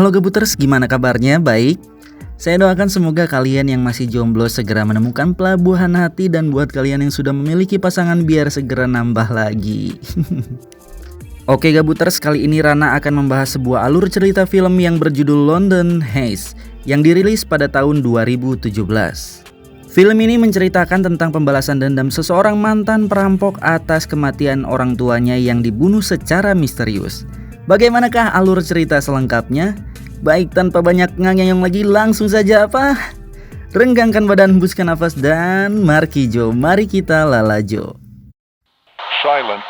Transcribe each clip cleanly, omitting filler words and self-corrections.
Halo Gebuters, gimana kabarnya? Baik? Saya doakan semoga kalian yang masih jomblo segera menemukan pelabuhan hati, dan buat kalian yang sudah memiliki pasangan biar segera nambah lagi. Oke Gebuters, kali ini Rana akan membahas sebuah alur cerita film yang berjudul London Heist yang dirilis pada tahun 2017. Film ini menceritakan tentang pembalasan dendam seseorang mantan perampok atas kematian orang tuanya yang dibunuh secara misterius. Bagaimanakah alur cerita selengkapnya? Baik, tanpa banyak ngangeyong lagi, langsung saja renggangkan badan, hembuskan nafas, dan markijo, mari kita lalajo. Silent.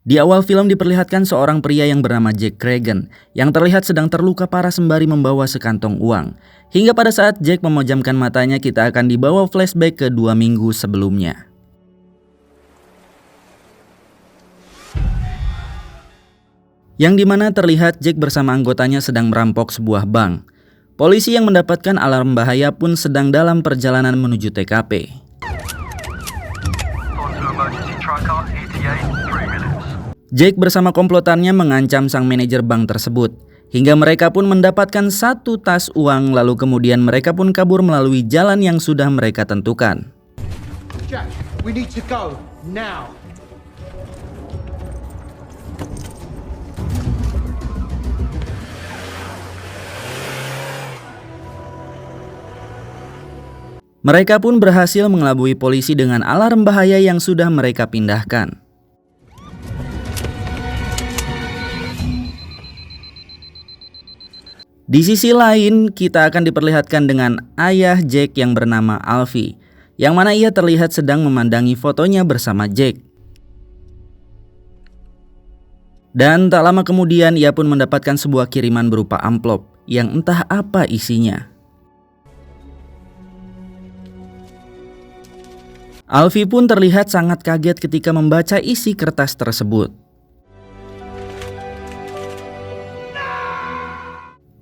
Di awal film diperlihatkan seorang pria yang bernama Jack Cragen yang terlihat sedang terluka parah sembari membawa sekantong uang. Hingga pada saat Jack memejamkan matanya, kita akan dibawa flashback ke 2 minggu sebelumnya. Yang dimana terlihat Jack bersama anggotanya sedang merampok sebuah bank. Polisi yang mendapatkan alarm bahaya pun sedang dalam perjalanan menuju TKP. Jack bersama komplotannya mengancam sang manajer bank tersebut, hingga mereka pun mendapatkan satu tas uang, lalu kemudian mereka pun kabur melalui jalan yang sudah mereka tentukan. Jack, we need to go now. Mereka pun berhasil mengelabui polisi dengan alarm bahaya yang sudah mereka pindahkan. Di sisi lain, kita akan diperlihatkan dengan ayah Jack yang bernama Alfie, yang mana ia terlihat sedang memandangi fotonya bersama Jack. Dan tak lama kemudian ia pun mendapatkan sebuah kiriman berupa amplop yang entah apa isinya. Alfie pun terlihat sangat kaget ketika membaca isi kertas tersebut.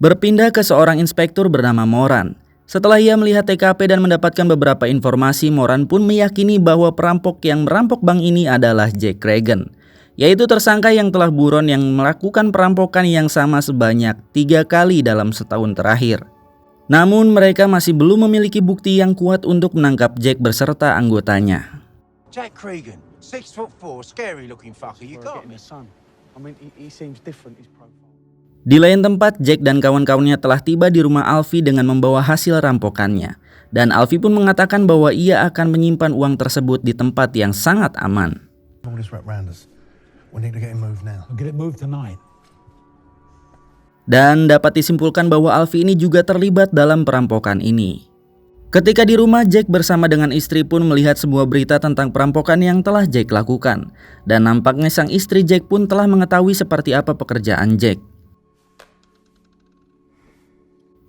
Berpindah ke seorang inspektur bernama Moran. Setelah ia melihat TKP dan mendapatkan beberapa informasi, Moran pun meyakini bahwa perampok yang merampok bank ini adalah Jack Cragen, yaitu tersangka yang telah buron yang melakukan perampokan yang sama sebanyak 3 kali dalam setahun terakhir. Namun mereka masih belum memiliki bukti yang kuat untuk menangkap Jack beserta anggotanya. Jack Cragen, 6'4", scary looking fucker. You got me. He seems different, his profile. Di lain tempat, Jack dan kawan-kawannya telah tiba di rumah Alfie dengan membawa hasil rampokannya. Dan Alfie pun mengatakan bahwa ia akan menyimpan uang tersebut di tempat yang sangat aman. Dan dapat disimpulkan bahwa Alfie ini juga terlibat dalam perampokan ini. Ketika di rumah, Jack bersama dengan istri pun melihat sebuah berita tentang perampokan yang telah Jack lakukan. Dan nampaknya sang istri Jack pun telah mengetahui seperti apa pekerjaan Jack.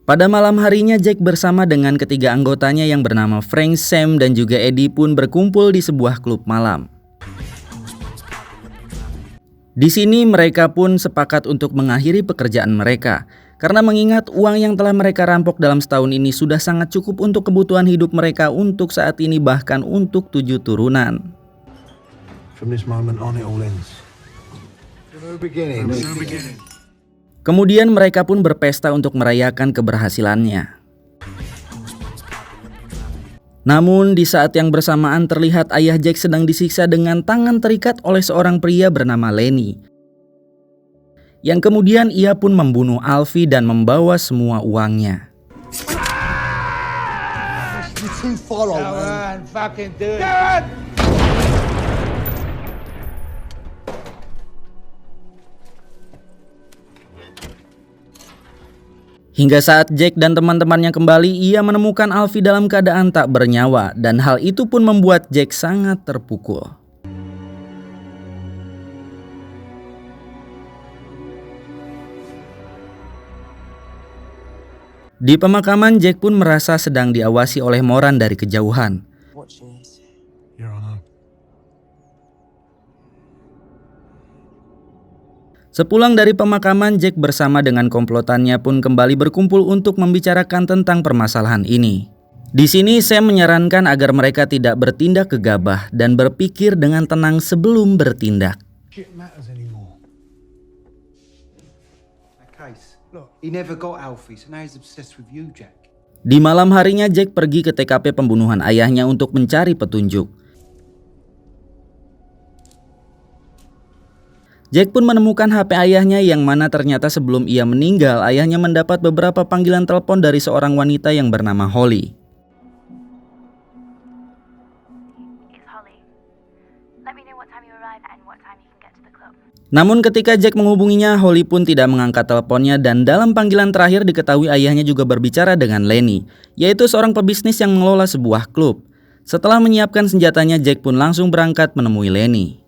Pada malam harinya, Jack bersama dengan ketiga anggotanya yang bernama Frank, Sam, dan juga Eddie pun berkumpul di sebuah klub malam. Di sini mereka pun sepakat untuk mengakhiri pekerjaan mereka, karena mengingat uang yang telah mereka rampok dalam setahun ini sudah sangat cukup untuk kebutuhan hidup mereka untuk saat ini, bahkan untuk 7 turunan. From this moment on, it all ends. New beginnings. Kemudian mereka pun berpesta untuk merayakan keberhasilannya. Namun di saat yang bersamaan terlihat ayah Jack sedang disiksa dengan tangan terikat oleh seorang pria bernama Lenny. Yang kemudian ia pun membunuh Alfie dan membawa semua uangnya. Hingga saat Jack dan teman-temannya kembali, ia menemukan Alfie dalam keadaan tak bernyawa, dan hal itu pun membuat Jack sangat terpukul. Di pemakaman, Jack pun merasa sedang diawasi oleh Moran dari kejauhan. Sepulang dari pemakaman, Jack bersama dengan komplotannya pun kembali berkumpul untuk membicarakan tentang permasalahan ini. Di sini Sam menyarankan agar mereka tidak bertindak gegabah dan berpikir dengan tenang sebelum bertindak. Shit matters anymore. That case. Look, he never got Alfie, so now he's obsessed with you, Jack. Di malam harinya Jack pergi ke TKP pembunuhan ayahnya untuk mencari petunjuk. Jack pun menemukan HP ayahnya yang mana ternyata sebelum ia meninggal, ayahnya mendapat beberapa panggilan telepon dari seorang wanita yang bernama Holly. Namun ketika Jack menghubunginya, Holly pun tidak mengangkat teleponnya dan dalam panggilan terakhir diketahui ayahnya juga berbicara dengan Lenny, yaitu seorang pebisnis yang mengelola sebuah klub. Setelah menyiapkan senjatanya, Jack pun langsung berangkat menemui Lenny.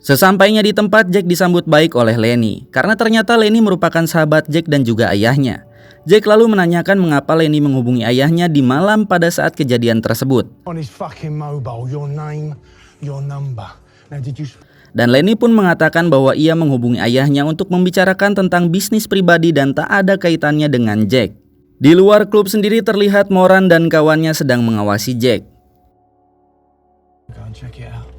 Sesampainya di tempat, Jack disambut baik oleh Lenny, karena ternyata Lenny merupakan sahabat Jack dan juga ayahnya. Jack lalu menanyakan mengapa Lenny menghubungi ayahnya di malam pada saat kejadian tersebut. On his fucking mobile, your name, your number. Now did you... Dan Lenny pun mengatakan bahwa ia menghubungi ayahnya untuk membicarakan tentang bisnis pribadi dan tak ada kaitannya dengan Jack. Di luar klub sendiri terlihat Moran dan kawannya sedang mengawasi Jack. Go and check it out.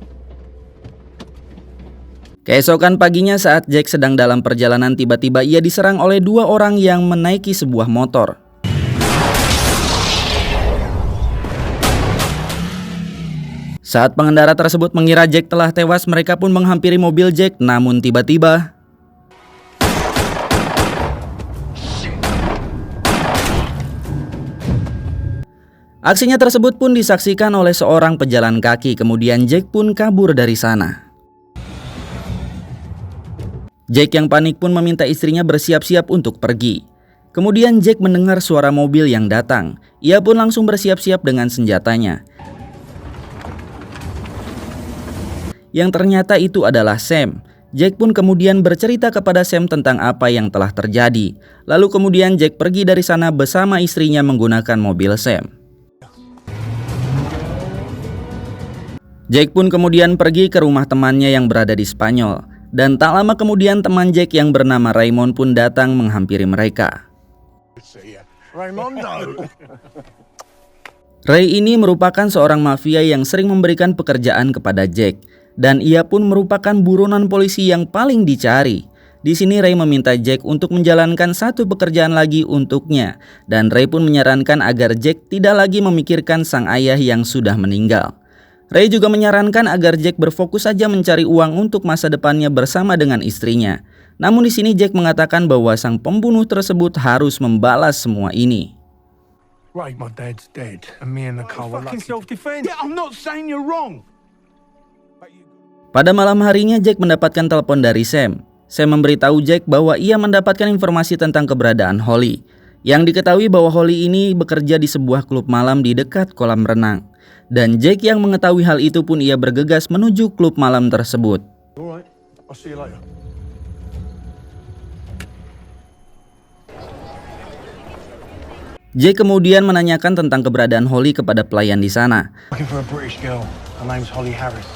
Keesokan paginya saat Jack sedang dalam perjalanan, tiba-tiba ia diserang oleh dua orang yang menaiki sebuah motor. Saat pengendara tersebut mengira Jack telah tewas, mereka pun menghampiri mobil Jack, namun tiba-tiba aksinya tersebut pun disaksikan oleh seorang pejalan kaki. Kemudian Jack pun kabur dari sana. Jack yang panik pun meminta istrinya bersiap-siap untuk pergi. Kemudian Jack mendengar suara mobil yang datang. Ia pun langsung bersiap-siap dengan senjatanya. Yang ternyata itu adalah Sam. Jack pun kemudian bercerita kepada Sam tentang apa yang telah terjadi. Lalu kemudian Jack pergi dari sana bersama istrinya menggunakan mobil Sam. Jack pun kemudian pergi ke rumah temannya yang berada di Spanyol. Dan tak lama kemudian teman Jack yang bernama Raymond pun datang menghampiri mereka. Raymondo! Ray ini merupakan seorang mafia yang sering memberikan pekerjaan kepada Jack. Dan ia pun merupakan buronan polisi yang paling dicari. Di sini Ray meminta Jack untuk menjalankan satu pekerjaan lagi untuknya. Dan Ray pun menyarankan agar Jack tidak lagi memikirkan sang ayah yang sudah meninggal. Ray juga menyarankan agar Jack berfokus saja mencari uang untuk masa depannya bersama dengan istrinya. Namun di sini Jack mengatakan bahwa sang pembunuh tersebut harus membalas semua ini. Ray, my dad's dead, and me and the car were lucky. self-defense. Yeah, I'm not saying you're wrong. Pada malam harinya Jack mendapatkan telepon dari Sam. Sam memberitahu Jack bahwa ia mendapatkan informasi tentang keberadaan Holly. Yang diketahui bahwa Holly ini bekerja di sebuah klub malam di dekat kolam renang. Dan Jack yang mengetahui hal itu pun ia bergegas menuju klub malam tersebut. All right, I'll see you later. Jack kemudian menanyakan tentang keberadaan Holly kepada pelayan di sana. Looking for a British girl. Her name's Holly Harris.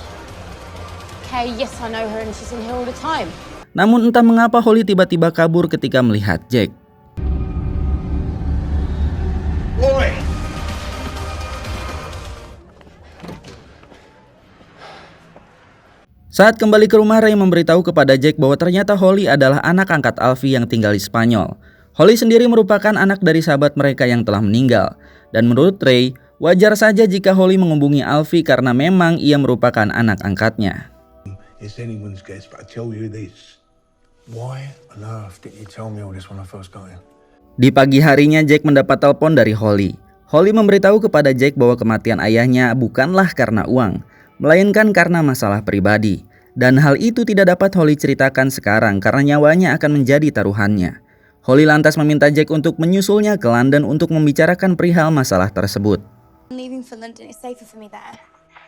Okay, yes, I know her and she's in here all the time. Namun entah mengapa Holly tiba-tiba kabur ketika melihat Jack. Oi! Saat kembali ke rumah, Ray memberitahu kepada Jack bahwa ternyata Holly adalah anak angkat Alfie yang tinggal di Spanyol. Holly sendiri merupakan anak dari sahabat mereka yang telah meninggal. Dan menurut Ray, wajar saja jika Holly menghubungi Alfie karena memang ia merupakan anak angkatnya. It's anyone's guess, but I tell you this. Why on earth didn't you tell me all this when I first got here? Di pagi harinya Jack mendapat telepon dari Holly. Holly memberitahu kepada Jack bahwa kematian ayahnya bukanlah karena uang, melainkan karena masalah pribadi. Dan hal itu tidak dapat Holly ceritakan sekarang karena nyawanya akan menjadi taruhannya. Holly lantas meminta Jack untuk menyusulnya ke London untuk membicarakan perihal masalah tersebut. I'm leaving for London. It's safer for me there.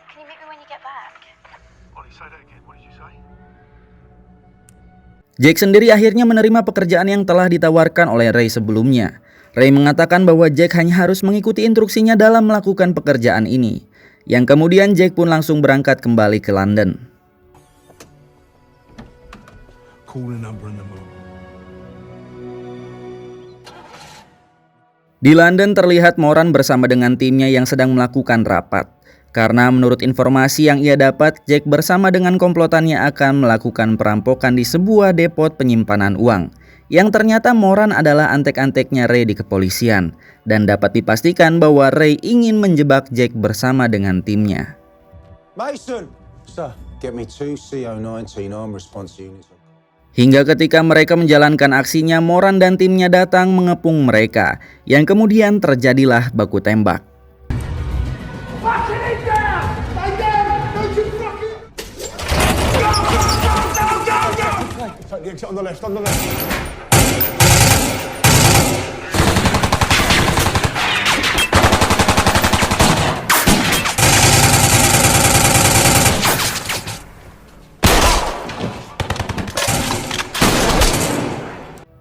Can you meet me when you get back? Ollie, say that again. What did you say? Jack sendiri akhirnya menerima pekerjaan yang telah ditawarkan oleh Ray sebelumnya. Ray mengatakan bahwa Jack hanya harus mengikuti instruksinya dalam melakukan pekerjaan ini. Yang kemudian Jack pun langsung berangkat kembali ke London. Call the number in the mobile. Di London terlihat Moran bersama dengan timnya yang sedang melakukan rapat. Karena menurut informasi yang ia dapat, Jack bersama dengan komplotannya akan melakukan perampokan di sebuah depot penyimpanan uang. Yang ternyata Moran adalah antek-anteknya Ray di kepolisian. Dan dapat dipastikan bahwa Ray ingin menjebak Jack bersama dengan timnya. Mason! Sir, get me 2 CO19 arm response units. Hingga ketika mereka menjalankan aksinya, Moran dan timnya datang mengepung mereka. Yang kemudian terjadilah baku tembak. Take the exit on the left, on the left.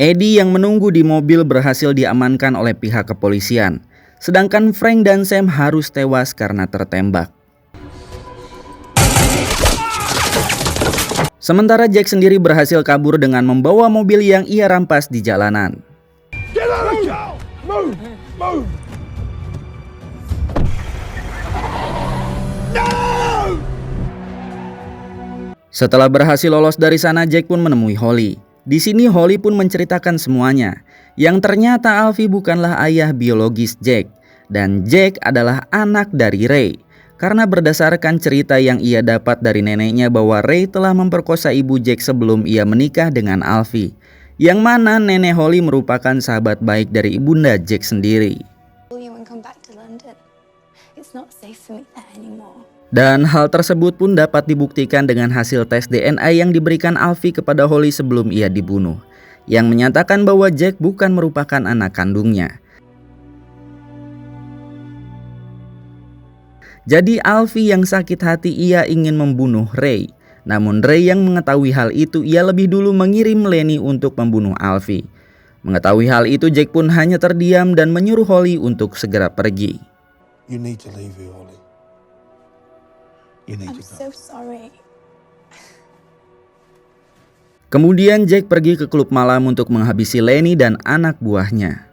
Eddie yang menunggu di mobil berhasil diamankan oleh pihak kepolisian. Sedangkan Frank dan Sam harus tewas karena tertembak. Sementara Jack sendiri berhasil kabur dengan membawa mobil yang ia rampas di jalanan. Get out of the car! Move! Move! Setelah berhasil lolos dari sana, Jack pun menemui Holly. Di sini Holly pun menceritakan semuanya. Yang ternyata Alfie bukanlah ayah biologis Jack. Dan Jack adalah anak dari Ray. Karena berdasarkan cerita yang ia dapat dari neneknya bahwa Ray telah memperkosa ibu Jack sebelum ia menikah dengan Alfie. Yang mana nenek Holly merupakan sahabat baik dari ibunda Jack sendiri. Dan hal tersebut pun dapat dibuktikan dengan hasil tes DNA yang diberikan Alfie kepada Holly sebelum ia dibunuh. Yang menyatakan bahwa Jack bukan merupakan anak kandungnya. Jadi Alfie yang sakit hati ia ingin membunuh Ray. Namun Ray yang mengetahui hal itu, ia lebih dulu mengirim Lenny untuk membunuh Alfie. Mengetahui hal itu, Jack pun hanya terdiam dan menyuruh Holly untuk segera pergi. You need to leave here, Holly. You need I'm to go. so sorry. Kemudian Jack pergi ke klub malam untuk menghabisi Lenny dan anak buahnya.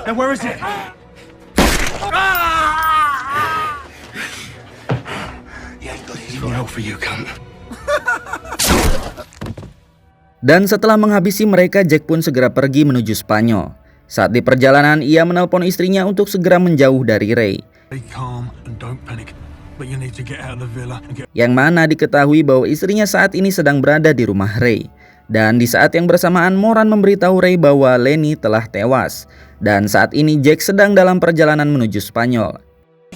Now where is it? Yeah, got it. It's hell for you, cunt. Dan setelah menghabisi mereka, Jack pun segera pergi menuju Spanyol. Saat di perjalanan, ia menelpon istrinya untuk segera menjauh dari Ray. Be calm and don't panic. But you need to get out of the villa and get... Yang mana diketahui bahwa istrinya saat ini sedang berada di rumah Ray. Dan di saat yang bersamaan, Moran memberitahu Ray bahwa Lenny telah tewas. Dan saat ini Jack sedang dalam perjalanan menuju Spanyol.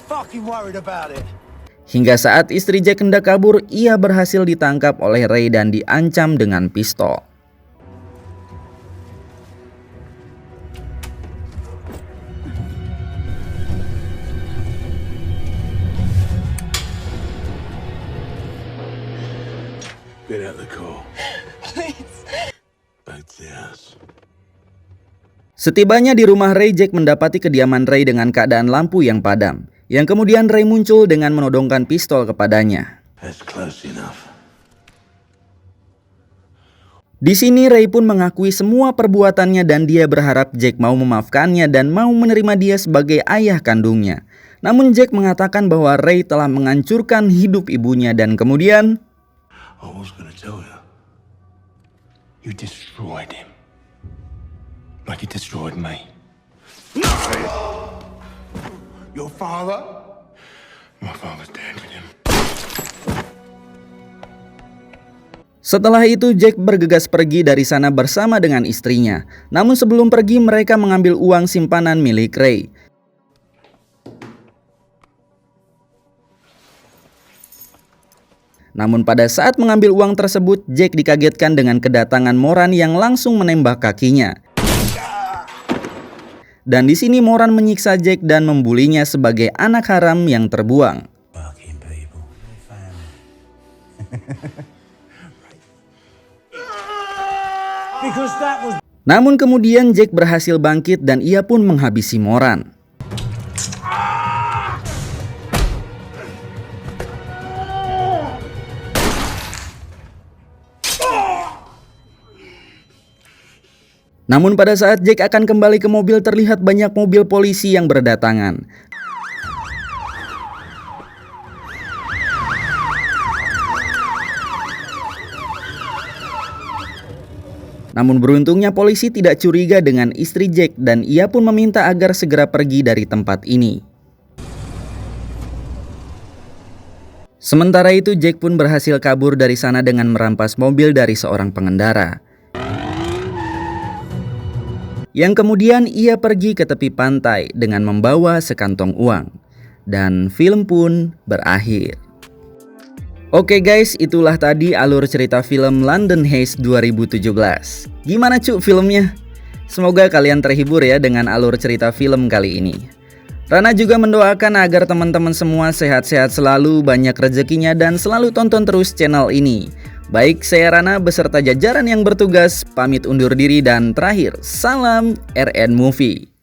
Fucking worried about it. Hingga saat istri Jack hendak kabur, ia berhasil ditangkap oleh Ray dan diancam dengan pistol. Get out the car. Please. Back to the house. Setibanya di rumah Ray, Jack mendapati kediaman Ray dengan keadaan lampu yang padam. Yang kemudian Ray muncul dengan menodongkan pistol kepadanya. That's close enough. Di sini Ray pun mengakui semua perbuatannya dan dia berharap Jack mau memaafkannya dan mau menerima dia sebagai ayah kandungnya. Namun Jack mengatakan bahwa Ray telah menghancurkan hidup ibunya dan kemudian I was gonna tell you. You destroyed him. Like you destroyed me. Your father? My father's dead with him. setelah itu Jack bergegas pergi dari sana bersama dengan istrinya. Namun sebelum pergi mereka mengambil uang simpanan milik Ray. Namun pada saat mengambil uang tersebut, Jack dikagetkan dengan kedatangan Moran yang langsung menembak kakinya. Dan di sini Moran menyiksa Jack dan membulinya sebagai anak haram yang terbuang. Fucking people. Family. Namun kemudian Jack berhasil bangkit dan ia pun menghabisi Moran. Namun pada saat Jack akan kembali ke mobil, terlihat banyak mobil polisi yang berdatangan. Namun beruntungnya polisi tidak curiga dengan istri Jack dan ia pun meminta agar segera pergi dari tempat ini. Sementara itu Jack pun berhasil kabur dari sana dengan merampas mobil dari seorang pengendara. Yang kemudian ia pergi ke tepi pantai dengan membawa sekantong uang. Dan film pun berakhir. Oke guys, itulah tadi alur cerita film London Heist 2017. Gimana cuk filmnya? Semoga kalian terhibur ya dengan alur cerita film kali ini. Rana juga mendoakan agar teman-teman semua sehat-sehat selalu, banyak rezekinya, dan selalu tonton terus channel ini. Baik, saya Rana beserta jajaran yang bertugas pamit undur diri dan terakhir, salam RN Movie.